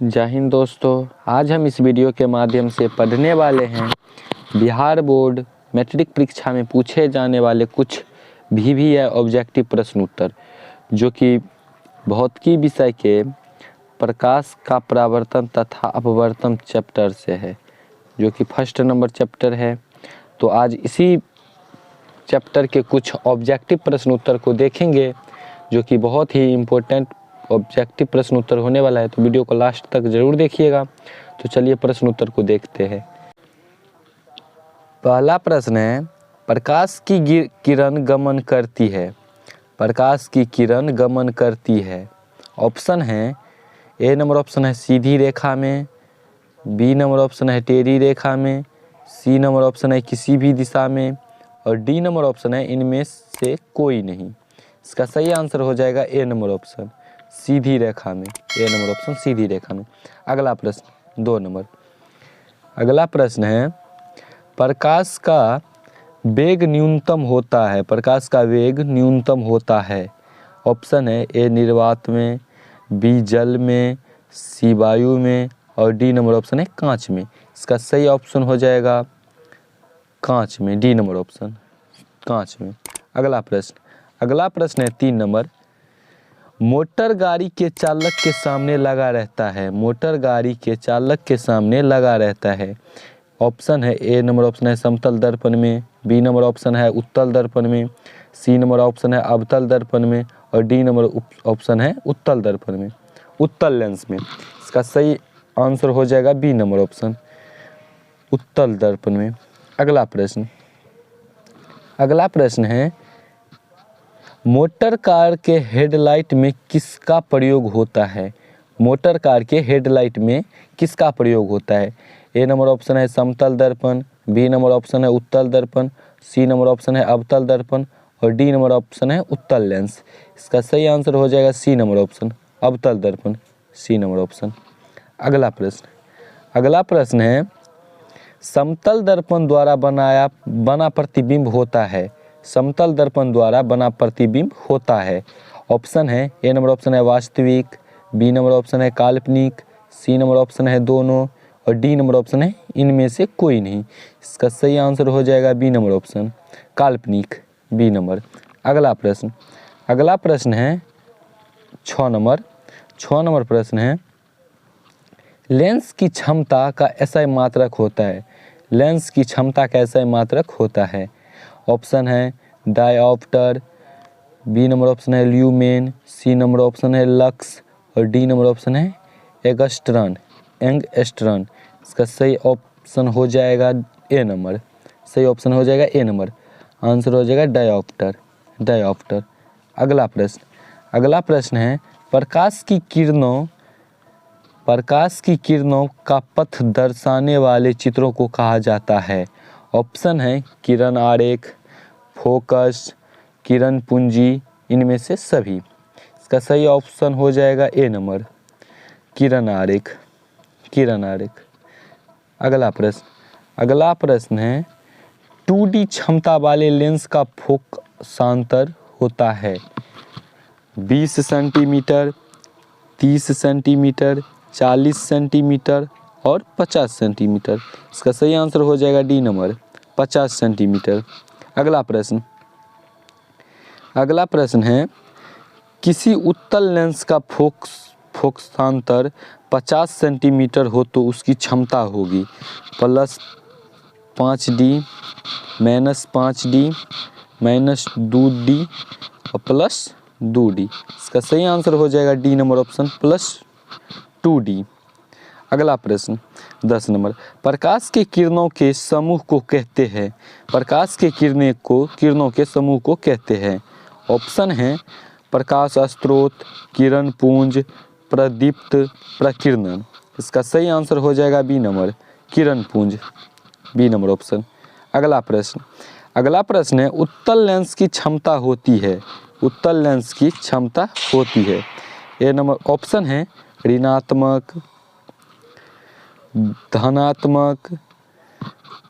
जय हिंद दोस्तों, आज हम इस वीडियो के माध्यम से पढ़ने वाले हैं बिहार बोर्ड मैट्रिक परीक्षा में पूछे जाने वाले कुछ VVI ऑब्जेक्टिव प्रश्न उत्तर, जो कि भौतिकी विषय के प्रकाश का परावर्तन तथा अपवर्तन चैप्टर से है, जो कि फर्स्ट नंबर चैप्टर है। तो आज इसी चैप्टर के कुछ ऑब्जेक्टिव प्रश्न उत्तर को देखेंगे, जो कि बहुत ही इम्पोर्टेंट ऑब्जेक्टिव प्रश्न उत्तर होने वाला है। तो वीडियो को लास्ट तक जरूर देखिएगा। तो चलिए प्रश्न उत्तर को देखते हैं। पहला प्रश्न है, प्रकाश की किरण गमन करती है। प्रकाश की किरण गमन करती है। ऑप्शन है, ए नंबर ऑप्शन है सीधी रेखा में, बी नंबर ऑप्शन है टेढ़ी रेखा में, सी नंबर ऑप्शन है किसी भी दिशा में, और डी नंबर ऑप्शन है इनमें से कोई नहीं। इसका सही आंसर हो जाएगा ए नंबर ऑप्शन, सीधी रेखा में। ए नंबर ऑप्शन सीधी रेखा में। अगला प्रश्न 2 नंबर। अगला प्रश्न है, प्रकाश का वेग न्यूनतम होता है। प्रकाश का वेग न्यूनतम होता है। ऑप्शन है, ए निर्वात में, बी जल में, सी वायु में, और डी नंबर ऑप्शन है कांच में। इसका सही ऑप्शन हो जाएगा कांच में, डी नंबर ऑप्शन कांच में। अगला प्रश्न है 3 नंबर। मोटर गाड़ी के चालक के सामने लगा रहता है। मोटर गाड़ी के चालक के सामने लगा रहता है। ऑप्शन है, ए नंबर ऑप्शन है समतल दर्पण में, बी नंबर ऑप्शन है उत्तल दर्पण में, सी नंबर ऑप्शन है अवतल दर्पण में, और डी नंबर ऑप्शन है उत्तल दर्पण में, उत्तल लेंस में। इसका सही आंसर हो जाएगा बी नंबर ऑप्शन, उत्तल दर्पण में। अगला प्रश्न है, मोटर कार के हेडलाइट में किसका प्रयोग होता है। मोटर कार के हेडलाइट में किसका प्रयोग होता है। ए नंबर ऑप्शन है समतल दर्पण, बी नंबर ऑप्शन है उत्तल दर्पण, सी नंबर ऑप्शन है अवतल दर्पण, और डी नंबर ऑप्शन है उत्तल लेंस। इसका सही आंसर हो जाएगा सी नंबर ऑप्शन, अवतल दर्पण, सी नंबर ऑप्शन। अगला प्रश्न है, समतल दर्पण द्वारा बना प्रतिबिंब होता है। समतल दर्पण द्वारा बना प्रतिबिंब होता है। ऑप्शन है, ए नंबर ऑप्शन है वास्तविक, बी नंबर ऑप्शन है काल्पनिक, सी नंबर ऑप्शन है दोनों, और डी नंबर ऑप्शन है इनमें से कोई नहीं। इसका सही आंसर हो जाएगा बी नंबर ऑप्शन, काल्पनिक, बी नंबर। अगला प्रश्न है 6 नंबर प्रश्न है, लेंस की क्षमता का SI मात्रक होता है। लेंस की क्षमता का SI मात्रक होता है। ऑप्शन है डायऑप्टर, बी नंबर ऑप्शन है ल्यूमेन, सी नंबर ऑप्शन है लक्स, और डी नंबर ऑप्शन है एंगस्ट्रॉन। इसका सही ऑप्शन हो जाएगा ए नंबर, सही ऑप्शन हो जाएगा ए नंबर, आंसर हो जाएगा डायऑप्टर। अगला प्रश्न है, प्रकाश की किरणों का पथ दर्शाने वाले चित्रों को कहा जाता है। ऑप्शन है किरण आरेख, फोकस, किरण पूंजी, इनमें से सभी। इसका सही ऑप्शन हो जाएगा ए नंबर, किरण आरेख। अगला प्रश्न है, 2D क्षमता वाले लेंस का फोकसांतर होता है 20 सेंटीमीटर, 30 सेंटीमीटर, 40 सेंटीमीटर, और 50 सेंटीमीटर। इसका सही आंसर हो जाएगा डी नंबर, 50 सेंटीमीटर। अगला प्रश्न है, किसी उत्तल लेंस का फोकसांतर 50 सेंटीमीटर हो तो उसकी क्षमता होगी +5D, -5D, -2D, और +2D। इसका सही आंसर हो जाएगा डी नंबर ऑप्शन, +2D। अगला प्रश्न 10 नंबर। प्रकाश के किरणों के समूह को कहते हैं। प्रकाश के किरणों के समूह को कहते हैं। ऑप्शन है प्रकाश स्रोत, किरण पुंज, प्रदीप्त, प्रकीर्णन। इसका सही आंसर हो जाएगा बी नंबर, किरण पुंज, बी नंबर ऑप्शन। अगला प्रश्न है, उत्तल लेंस की क्षमता होती है। उत्तल लेंस की क्षमता होती है। ए नंबर ऑप्शन है ऋणात्मक, धनात्मक,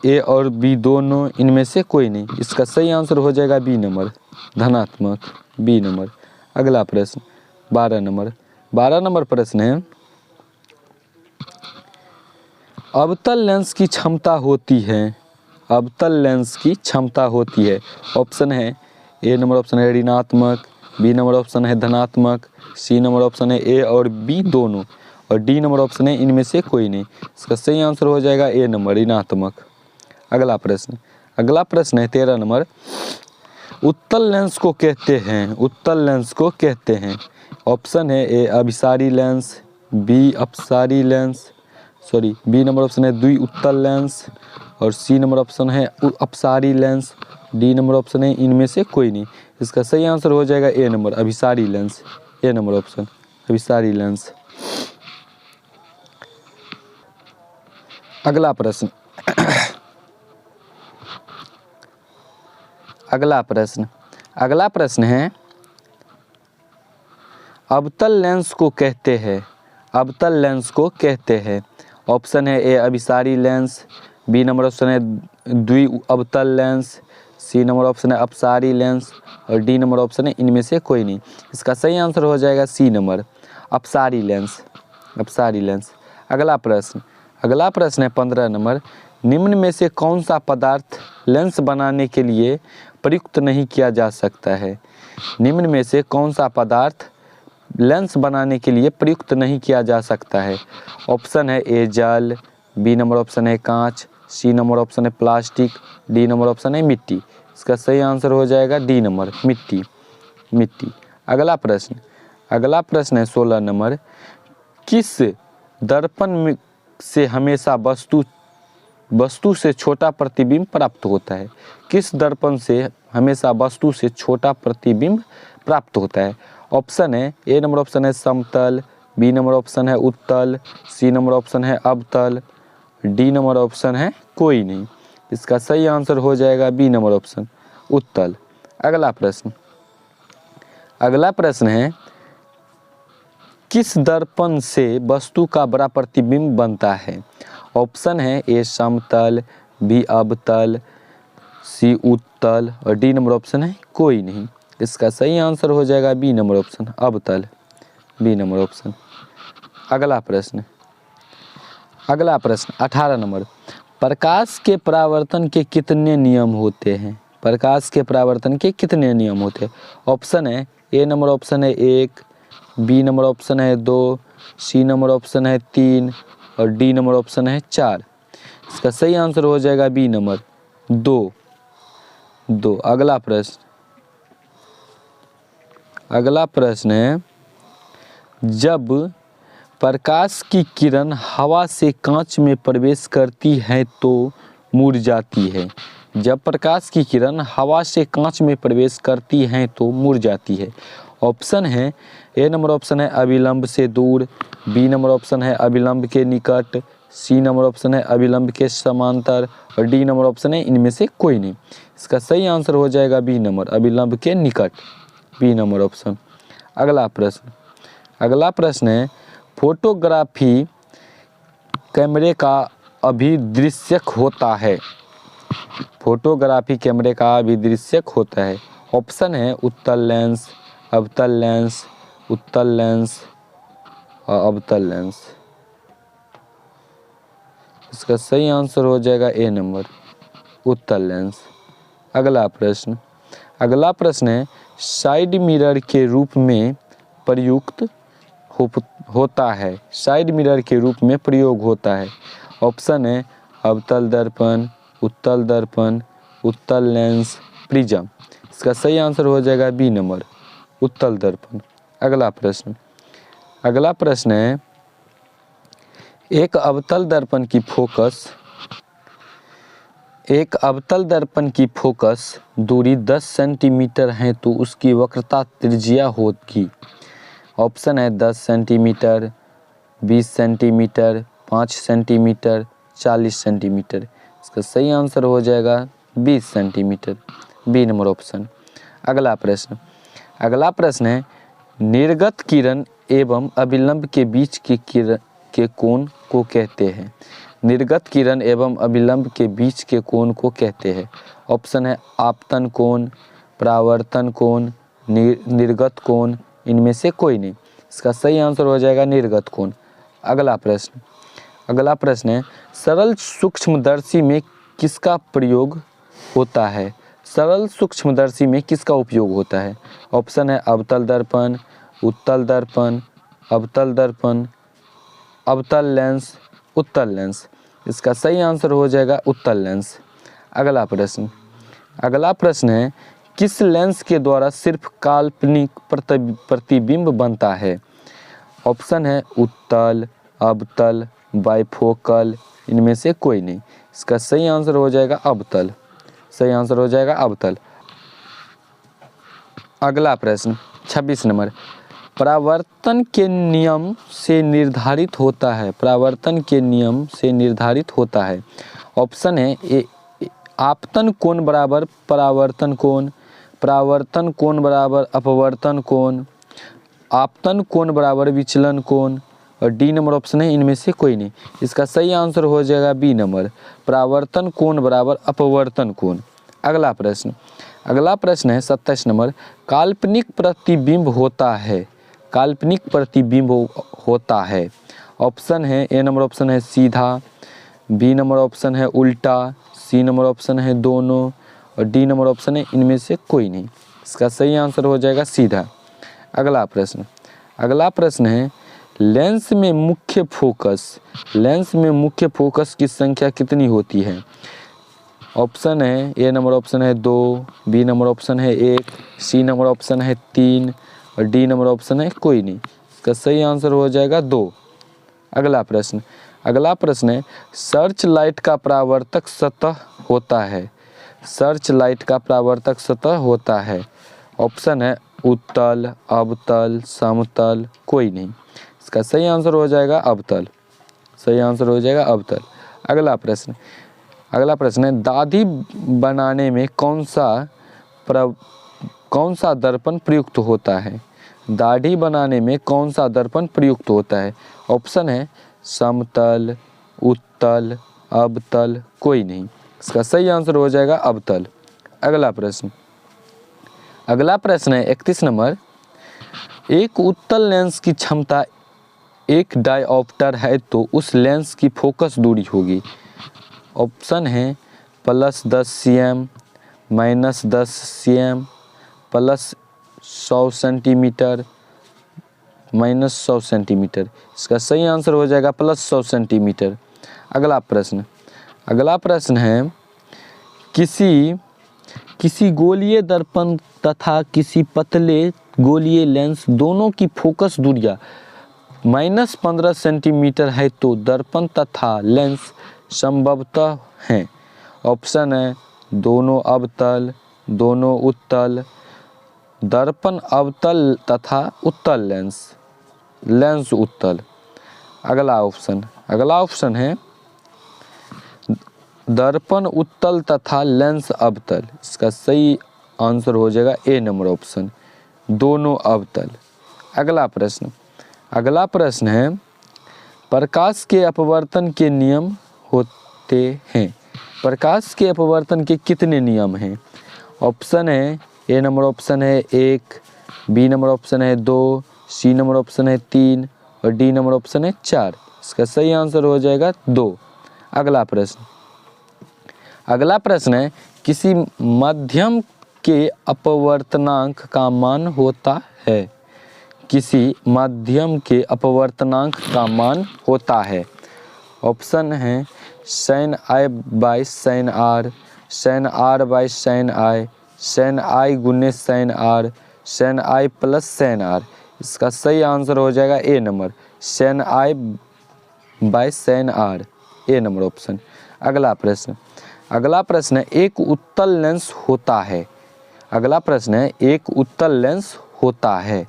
ए और बी दोनों, इनमें से कोई नहीं। इसका सही आंसर हो जाएगा बी नंबर, धनात्मक, बी नंबर। अगला प्रश्न 12 नंबर प्रश्न है, अवतल लेंस की क्षमता होती है, अवतल लेंस की क्षमता होती है। ऑप्शन है, ए नंबर ऑप्शन है ऋणात्मक, बी नंबर ऑप्शन है धनात्मक, सी नंबर ऑप्शन है ए और बी दोनों, और डी नंबर ऑप्शन है इनमें से कोई नहीं। इसका सही आंसर हो जाएगा ए नंबर ऋणात्मक। अगला प्रश्न है 13 नंबर। उत्तल लेंस को कहते हैं, उत्तल लेंस को कहते हैं। ऑप्शन है ए अभिसारी लेंस, बी अपसारी लेंस, बी नंबर ऑप्शन है द्वि उत्तल लेंस, और सी नंबर ऑप्शन है अपसारी लेंस, डी नंबर ऑप्शन है इनमें से कोई नहीं। इसका सही आंसर हो जाएगा ए नंबर अभिसारी लेंस, ए नंबर ऑप्शन अभिसारी लेंस। अगला प्रश्न है अवतल लेंस को कहते हैं, अवतल लेंस को कहते हैं। ऑप्शन है ए अभिसारी लेंस, बी नंबर ऑप्शन है द्वि अवतल लेंस, सी नंबर ऑप्शन है अपसारी लेंस, और डी नंबर ऑप्शन है इनमें से कोई नहीं। इसका सही आंसर हो जाएगा सी नंबर अपसारी लेंस, अपसारी लेंस। अगला प्रश्न है 15 नंबर। निम्न में से कौन सा पदार्थ लेंस बनाने के लिए प्रयुक्त नहीं किया जा सकता है? निम्न में से कौन सा पदार्थ लेंस बनाने के लिए प्रयुक्त नहीं किया जा सकता है? ऑप्शन है ए जल, बी नंबर ऑप्शन है कांच, सी नंबर ऑप्शन है प्लास्टिक, डी नंबर ऑप्शन है मिट्टी। इसका सही आंसर हो जाएगा डी नंबर मिट्टी, मिट्टी। अगला प्रश्न है 16 नंबर। किस दर्पण से हमेशा वस्तु से छोटा प्रतिबिंब प्राप्त होता है? किस दर्पण से हमेशा वस्तु से छोटा प्रतिबिंब प्राप्त होता है? ऑप्शन है ए नंबर ऑप्शन है समतल, बी नंबर ऑप्शन है उत्तल, सी नंबर ऑप्शन है अवतल, डी नंबर ऑप्शन है कोई नहीं। इसका सही आंसर हो जाएगा बी नंबर ऑप्शन उत्तल। अगला प्रश्न है किस दर्पण से वस्तु का बड़ा प्रतिबिंब बनता है? ऑप्शन है ए समतल, बी अवतल, सी उत्तल, और डी नंबर ऑप्शन है कोई नहीं। इसका सही आंसर हो जाएगा बी नंबर ऑप्शन अवतल, बी नंबर ऑप्शन। अगला प्रश्न 18 नंबर। प्रकाश के परावर्तन के कितने नियम होते हैं? प्रकाश के परावर्तन के कितने नियम होते हैं? ऑप्शन है ए नंबर ऑप्शन है 1, बी नंबर ऑप्शन है 2, सी नंबर ऑप्शन है 3, और डी नंबर ऑप्शन है 4। इसका सही आंसर हो जाएगा बी नंबर 2। अगला प्रश्न है जब प्रकाश की किरण हवा से कांच में प्रवेश करती है तो मुड़ जाती है। जब प्रकाश की किरण हवा से कांच में प्रवेश करती है तो मुड़ जाती है। ऑप्शन है ए नंबर ऑप्शन है अभिलंब से दूर, बी नंबर ऑप्शन है अभिलंब के निकट, सी नंबर ऑप्शन है अभिलंब के समांतर, और डी नंबर ऑप्शन है इनमें से कोई नहीं। इसका सही आंसर हो जाएगा बी नंबर अभिलंब के निकट, बी नंबर ऑप्शन। अगला प्रश्न है फोटोग्राफी कैमरे का अभिदृश्यक होता है। फोटोग्राफी कैमरे का अभिदृश्यक होता है। ऑप्शन है उत्तल लेंस, अवतल लेंस, उत्तल लेंस और अवतल लेंस। इसका सही आंसर हो जाएगा ए नंबर उत्तल लेंस। अगला प्रश्न है साइड मिरर के रूप में प्रयुक्त होता है। साइड मिरर के रूप में प्रयोग होता है। ऑप्शन है अवतल दर्पण, उत्तल दर्पण, उत्तल लेंस, प्रिज्म। इसका सही आंसर हो जाएगा बी नंबर उत्तल दर्पण। अगला प्रश्न है एक अवतल दर्पण की फोकस दूरी 10 सेंटीमीटर है तो उसकी वक्रता त्रिज्या होगी। ऑप्शन है 10 सेंटीमीटर, 20 सेंटीमीटर, 5 सेंटीमीटर, 40 सेंटीमीटर। इसका सही आंसर हो जाएगा 20 सेंटीमीटर, बी नंबर ऑप्शन। अगला प्रश्न है निर्गत किरण एवं अभिलंब के बीच के कोण को कहते हैं। निर्गत किरण एवं अभिलंब के बीच के कोण को कहते हैं। ऑप्शन है आपतन कोण, परावर्तन कोण, निर्गत कोण, इनमें से कोई नहीं। इसका सही आंसर हो जाएगा निर्गत कोण। अगला अगला प्रश्न है सरल सूक्ष्मदर्शी में किसका प्रयोग होता है? सरल सूक्ष्मदर्शी में किसका उपयोग होता है? ऑप्शन है अवतल दर्पण, उत्तल दर्पण, अवतल दर्पण, अवतल लेंस, उत्तल लेंस। इसका सही आंसर हो जाएगा उत्तल लेंस। अगला प्रश्न है किस लेंस के द्वारा सिर्फ काल्पनिक प्रतिबिंब बनता है? ऑप्शन है उत्तल, अवतल, बाइफोकल, इनमें से कोई नहीं। इसका सही आंसर हो जाएगा अवतल। सही आंसर हो जाएगा अवतल। अगला प्रश्न 26 नंबर, परावर्तन के नियम से निर्धारित होता है। परावर्तन के नियम से निर्धारित होता है। ऑप्शन है आपतन कोण बराबर परावर्तन कोण, परावर्तन कोण बराबर अपवर्तन कोण, आपतन कोण बराबर विचलन कोण, और डी नंबर ऑप्शन है इनमें से कोई नहीं। इसका सही आंसर हो जाएगा बी नंबर, परावर्तन कोण बराबर अपवर्तन कोण। अगला प्रश्न है 27 नंबर, काल्पनिक प्रतिबिंब होता है। काल्पनिक प्रतिबिंब होता है। ऑप्शन है ए नंबर ऑप्शन है सीधा, बी नंबर ऑप्शन है उल्टा, सी नंबर ऑप्शन है दोनों, और डी नंबर ऑप्शन है इनमें से कोई नहीं। इसका सही आंसर हो जाएगा सीधा। अगला प्रश्न है लेंस में मुख्य फोकस की संख्या कितनी होती है? ऑप्शन है ए नंबर ऑप्शन है 2, बी नंबर ऑप्शन है 1, सी नंबर ऑप्शन है 3, और डी नंबर ऑप्शन है कोई नहीं। इसका सही आंसर हो जाएगा 2। अगला प्रश्न है सर्च लाइट का परावर्तक सतह होता है। सर्च लाइट का परावर्तक सतह होता है। ऑप्शन है उत्तल, अवतल, समतल, कोई नहीं। इसका सही आंसर हो जाएगा अवतल। सही आंसर हो जाएगा अवतल। अगला प्रश्न है दाढ़ी बनाने में कौन सा दर्पण प्रयुक्त होता है? दाढ़ी बनाने में कौन सा दर्पण प्रयुक्त होता है? ऑप्शन है समतल, उत्तल, अवतल, कोई नहीं। इसका सही आंसर हो जाएगा अवतल। अगला प्रश्न है 31 नंबर, एक उत्तल लेंस की क्षमता 1 डायऑप्टर है तो उस लेंस की फोकस दूरी होगी। ऑप्शन है +10 cm, -10 cm, +100 सेंटीमीटर, -100 सेंटीमीटर। इसका सही आंसर हो जाएगा +100 सेंटीमीटर। अगला प्रश्न है किसी गोलीय दर्पण तथा किसी पतले गोलीय लेंस दोनों की फोकस दूरियां -15 सेंटीमीटर है तो दर्पण तथा लेंस संभवतः हैं। ऑप्शन है दोनों अवतल, दोनों उत्तल, दर्पण अवतल तथा उत्तल लेंस उत्तल। अगला ऑप्शन है दर्पण उत्तल तथा लेंस अवतल। इसका सही आंसर हो जाएगा ए नंबर ऑप्शन, दोनों अवतल। अगला प्रश्न है प्रकाश के अपवर्तन के नियम होते हैं। प्रकाश के अपवर्तन के कितने नियम हैं? ऑप्शन है ए नंबर ऑप्शन है 1, बी नंबर ऑप्शन है 2, सी नंबर ऑप्शन है 3, और डी नंबर ऑप्शन है 4। इसका सही आंसर हो जाएगा 2। अगला प्रश्न है किसी माध्यम के अपवर्तनांक का मान होता है। किसी माध्यम के अपवर्तनांक का मान होता है। ऑप्शन है sin i by sin r, sin r by sin i, sin i गुने sin r, sin i plus sin r। इसका सही आंसर हो जाएगा A number, sin i by sin r, A number option. अगला प्रश्न है एक उत्तल लेंस होता है। अगला प्रश्न है एक उत्तल लेंस होता है।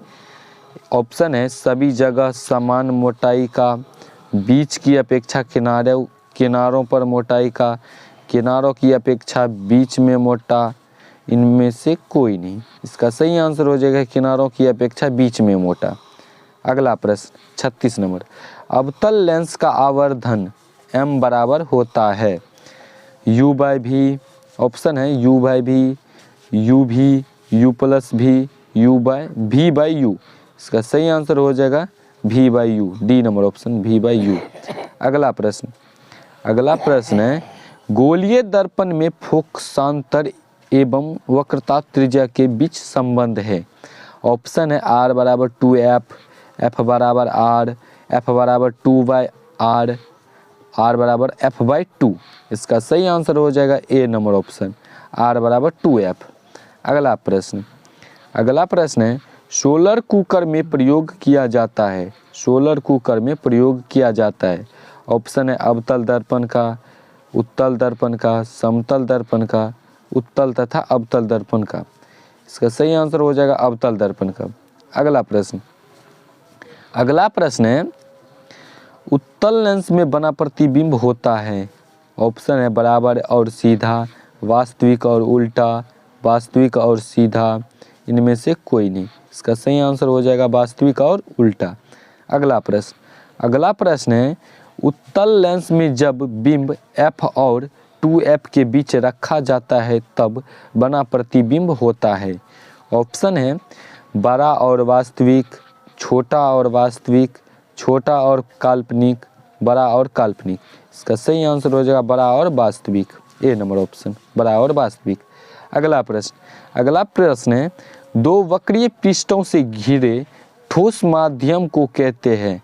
ऑप्शन है सभी जगह समान मोटाई का, बीच की अपेक्षा किनारों पर मोटाई का, किनारों की अपेक्षा बीच में मोटा, इनमें से कोई नहीं। इसका सही आंसर हो जाएगा किनारों की अपेक्षा बीच में मोटा। अगला प्रश्न 36 नंबर, अवतल लेंस का आवर्धन m बराबर होता है u बाई भी। ऑप्शन है u बाई भी, u भी, u प्लस भी, u by v by u। इसका सही आंसर हो जाएगा v by u, D number option v by u। अगला प्रश्न है गोलीय दर्पण में फोकसांतर एवं वक्रता त्रिज्या के बीच संबंध है। ऑप्शन है R बराबर 2F, F बराबर R, F बराबर 2/R, R बराबर F/2। इसका सही आंसर हो जाएगा ए नंबर ऑप्शन, R बराबर 2F। अगला प्रश्न है सोलर कुकर में प्रयोग किया जाता है। सोलर कुकर में प्रयोग किया जाता है। ऑप्शन है अवतल दर्पण का, उत्तल दर्पण का, समतल दर्पण का, उत्तल तथा अवतल दर्पण का। इसका सही आंसर हो जाएगा अवतल दर्पण का। अगला प्रश्न है उत्तल लेंस में बना प्रतिबिंब होता है। ऑप्शन है बराबर और सीधा, वास्तविक और उल्टा, वास्तविक और सीधा, इनमें से कोई नहीं। इसका सही आंसर हो जाएगा वास्तविक और उल्टा। अगला प्रश्न है उत्तल लेंस में जब बिंब F और 2F के बीच रखा जाता है तब बना प्रतिबिंब होता है। ऑप्शन है बड़ा और वास्तविक, छोटा और वास्तविक, छोटा और काल्पनिक, बड़ा और काल्पनिक। इसका सही आंसर हो जाएगा बड़ा और वास्तविक, ए नंबर ऑप्शन, बड़ा और वास्तविक। अगला प्रश्न है दो वक्रीय पृष्ठों से घिरे ठोस माध्यम को कहते हैं।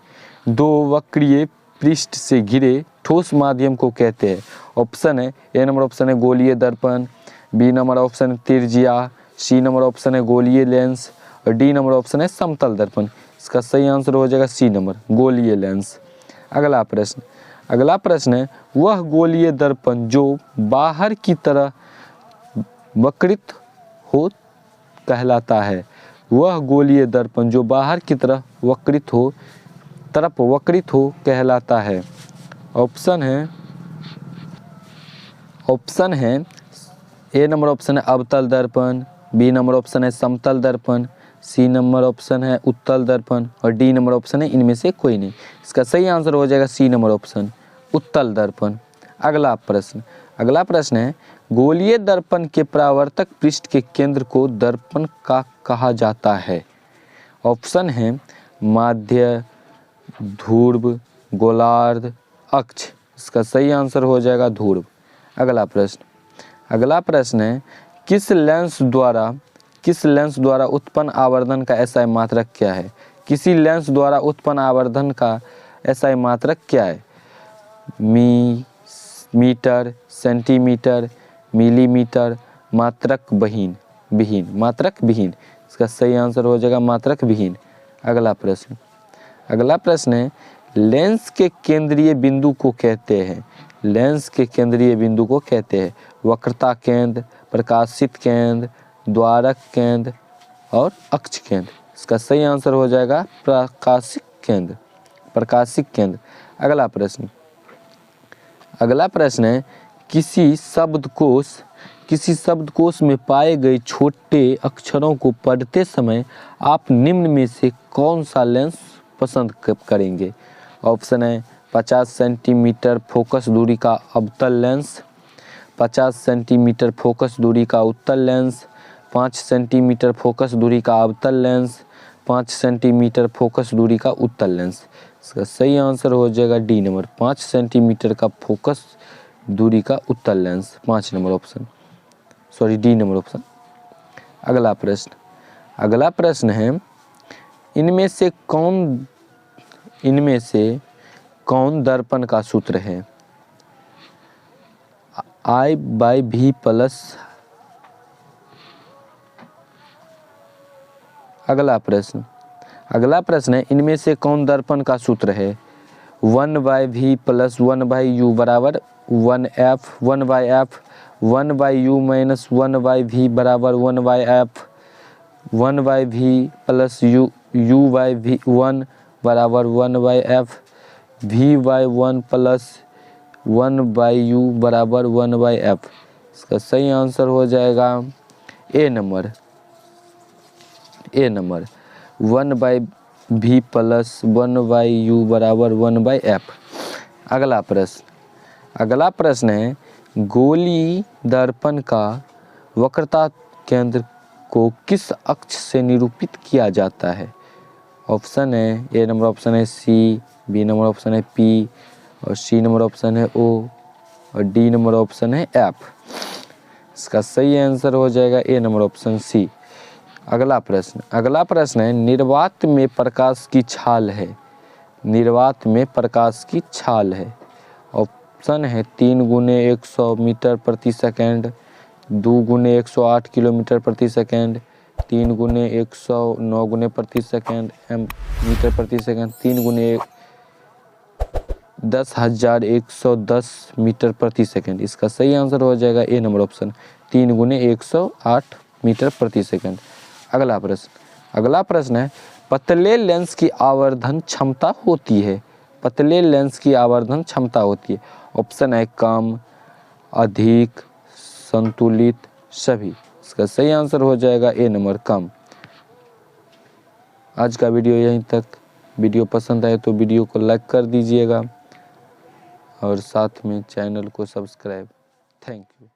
दो वक्रीय पृष्ठ से घिरे ठोस माध्यम को कहते हैं। ऑप्शन है ए नंबर ऑप्शन है गोलीय दर्पण, बी नंबर ऑप्शन है त्रिज्या, सी नंबर ऑप्शन है गोलीय लेंस और डी नंबर ऑप्शन है समतल दर्पण। इसका सही आंसर हो जाएगा सी नंबर, गोलीय लेंस। अगला प्रश्न है वह गोलीय दर्पण जो बाहर की तरह वक्रित हो कहलाता है। वह गोलीय दर्पण जो बाहर की तरफ वक्रित हो कहलाता है। ऑप्शन है ए नंबर ऑप्शन है अवतल दर्पण, बी नंबर ऑप्शन है समतल दर्पण, सी नंबर ऑप्शन है उत्तल दर्पण और डी नंबर ऑप्शन है इनमें से कोई नहीं। इसका सही आंसर हो जाएगा सी नंबर ऑप्शन, उत्तल दर्पण। अगला प्रश्न है गोलीय दर्पण के परावर्तक पृष्ठ के केंद्र को दर्पण का कहा जाता है। ऑप्शन है माध्य, ध्रुव, गोलार्ध, अक्ष। इसका सही आंसर हो जाएगा ध्रुव। अगला प्रश्न है किस लेंस द्वारा उत्पन्न आवर्धन का एसआई मात्रक क्या है। किसी लेंस द्वारा उत्पन्न आवर्धन का एसआई मात्रक क्या है। मीटर, सेंटीमीटर, मिलीमीटर, मात्रक विहीन। इसका सही आंसर हो जाएगा मात्रक विहीन। अगला प्रश्न है लेंस के केंद्रीय बिंदु को कहते हैं। लेंस के केंद्रीय बिंदु को कहते हैं वक्रता केंद्र, प्रकाशित केंद्र, द्वारक केंद्र और अक्ष केंद्र। इसका सही आंसर हो जाएगा प्रकाशित केंद्र। अगला प्रश्न है किसी शब्दकोश में पाए गए छोटे अक्षरों को पढ़ते समय आप निम्न में से कौन सा लेंस पसंद करेंगे। ऑप्शन है 50 सेंटीमीटर फोकस दूरी का अवतल लेंस, 50 सेंटीमीटर फोकस दूरी का उत्तल लेंस, 5 सेंटीमीटर फोकस दूरी का अवतल लेंस, 5 सेंटीमीटर फोकस दूरी का उत्तल लेंस। इसका सही आंसर हो जाएगा डी नंबर, 5 सेंटीमीटर का फोकस दूरी का उत्तल लेंस, डी नंबर ऑप्शन। अगला प्रश्न है इनमें से कौन दर्पण का सूत्र है। I/V plus. अगला प्रश्न है इनमें से कौन दर्पण का सूत्र है। 1/V प्लस 1/U बराबर 1F, 1/F, 1/U minus 1/V बराबर 1/F, 1/V प्लस U/1 बराबर 1/F, V/1 प्लस 1/U बराबर 1/F। इसका सही आंसर हो जाएगा A number 1/V plus 1/U बराबर 1/F। अगला प्रश्न है गोली दर्पण का वक्रता केंद्र को किस अक्ष से निरूपित किया जाता है। ऑप्शन है ए नंबर ऑप्शन है सी, बी नंबर ऑप्शन है पी और सी नंबर ऑप्शन है ओ और डी नंबर ऑप्शन है एफ। इसका सही आंसर हो जाएगा ए नंबर ऑप्शन सी। अगला प्रश्न है निर्वात में प्रकाश की छाल है। निर्वात में प्रकाश की छाल है। ऑप्शन है 3 गुने 100 मीटर प्रति सेकेंड, 2 गुने 108 किलोमीटर प्रति सेकेंड, 3 गुने 109 गुने प्रति सेकेंड मीटर प्रति सेकेंड, 3 गुने 10,110 मीटर प्रति सेकेंड। इसका सही आंसर हो जाएगा ए नंबर ऑप्शन 3 गुने 108 मीटर प्रति सेकेंड। अगला प्रश्न है पतले लेंस की आवर्धन क्षमता होती है। पतले लेंस की आवर्धन क्षमता होती है। ऑप्शन है कम, अधिक, संतुलित, सभी। इसका सही आंसर हो जाएगा ए नंबर कम। आज का वीडियो यहीं तक। वीडियो पसंद आए तो वीडियो को लाइक कर दीजिएगा और साथ में चैनल को सब्सक्राइब। Thank you.